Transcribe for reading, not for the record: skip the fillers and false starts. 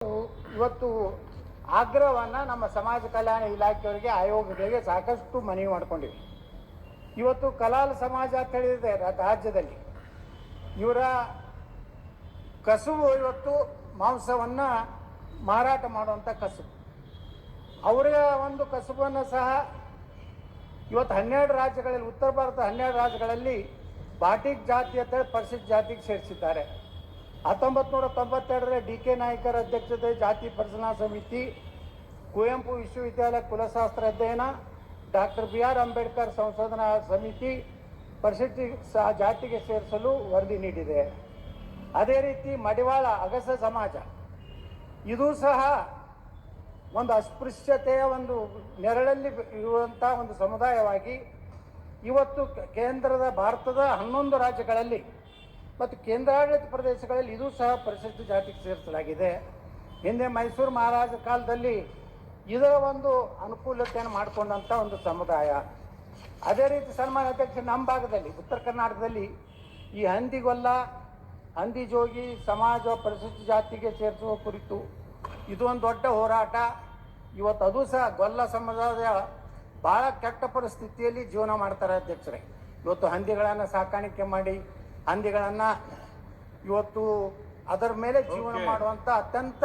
ಇವತ್ತು ಆಗ್ರಹವನ್ನು ನಮ್ಮ ಸಮಾಜ ಕಲ್ಯಾಣ ಇಲಾಖೆಯವರಿಗೆ ಆಯೋಗಗಳಿಗೆ ಸಾಕಷ್ಟು ಮನವಿ ಮಾಡಿಕೊಂಡಿವಿ. ಇವತ್ತು ಕಲಾಲ ಸಮಾಜ ಅಂತ ಹೇಳಿದೆ ರಾಜ್ಯದಲ್ಲಿ ಇವರ ಕಸುಬು ಇವತ್ತು ಮಾಂಸವನ್ನು ಮಾರಾಟ ಮಾಡುವಂಥ ಕಸುಬು. ಅವರ ಒಂದು ಕಸುಬನ್ನು ಸಹ ಇವತ್ತು 12 ರಾಜ್ಯಗಳಲ್ಲಿ, ಉತ್ತರ ಭಾರತದ 12 ರಾಜ್ಯಗಳಲ್ಲಿ ಬಾಟಿಕ್ ಜಾತಿ ಅಂತೇಳಿ ಪರಿಶಿಷ್ಟ ಜಾತಿಗೆ ಸೇರಿಸಿದ್ದಾರೆ. 1992ರಲ್ಲಿ ಡಿ ಕೆ ನಾಯ್ಕರ ಅಧ್ಯಕ್ಷತೆ ಜಾತಿ ಪರಿಶೀಲನಾ ಸಮಿತಿ, ಕುವೆಂಪು ವಿಶ್ವವಿದ್ಯಾಲಯ ಕುಲಶಾಸ್ತ್ರ ಅಧ್ಯಯನ, ಡಾಕ್ಟರ್ BR ಅಂಬೇಡ್ಕರ್ ಸಂಶೋಧನಾ ಸಮಿತಿ ಪರಿಶಿಷ್ಟ ಜಾತಿಗೆ ಸೇರಿಸಲು ವರದಿ ನೀಡಿದೆ. ಅದೇ ರೀತಿ ಮಡಿವಾಳ ಅಗಸ ಸಮಾಜ ಇದು ಸಹ ಒಂದು ಅಸ್ಪೃಶ್ಯತೆಯ ಒಂದು ನೆರಳಲ್ಲಿ ಇರುವಂಥ ಒಂದು ಸಮುದಾಯವಾಗಿ ಇವತ್ತು ಕೇಂದ್ರದ ಭಾರತದ 11 ರಾಜ್ಯಗಳಲ್ಲಿ ಮತ್ತು ಕೇಂದ್ರಾಡಳಿತ ಪ್ರದೇಶಗಳಲ್ಲಿ ಇದು ಸಹ ಪರಿಶಿಷ್ಟ ಜಾತಿಗೆ ಸೇರಿಸಲಾಗಿದೆ. ಹಿಂದೆ ಮೈಸೂರು ಮಹಾರಾಜ ಕಾಲದಲ್ಲಿ ಇದರ ಒಂದು ಅನುಕೂಲತೆಯನ್ನು ಮಾಡಿಕೊಂಡಂಥ ಒಂದು ಸಮುದಾಯ. ಅದೇ ರೀತಿ ಸನ್ಮಾನ್ಯ ಅಧ್ಯಕ್ಷ ನಮ್ಮ ಭಾಗದಲ್ಲಿ ಉತ್ತರ ಕರ್ನಾಟಕದಲ್ಲಿ ಈ ಹಂದಿಗೊಲ್ಲ, ಹಂದಿ ಜೋಗಿ ಸಮಾಜ ಪರಿಶಿಷ್ಟ ಜಾತಿಗೆ ಸೇರಿಸುವ ಕುರಿತು ಇದು ಒಂದು ದೊಡ್ಡ ಹೋರಾಟ. ಇವತ್ತು ಅದು ಸಹ ಗೊಲ್ಲ ಸಮುದಾಯ ಭಾಳ ಕೆಟ್ಟ ಪರಿಸ್ಥಿತಿಯಲ್ಲಿ ಜೀವನ ಮಾಡ್ತಾರೆ ಅಧ್ಯಕ್ಷರೇ. ಇವತ್ತು ಹಂದಿಗಳನ್ನು ಸಾಕಾಣಿಕೆ ಮಾಡಿ ಹಂದಿಗಳನ್ನು ಇವತ್ತು ಅದರ ಮೇಲೆ ಜೀವನ ಮಾಡುವಂಥ ಅತ್ಯಂತ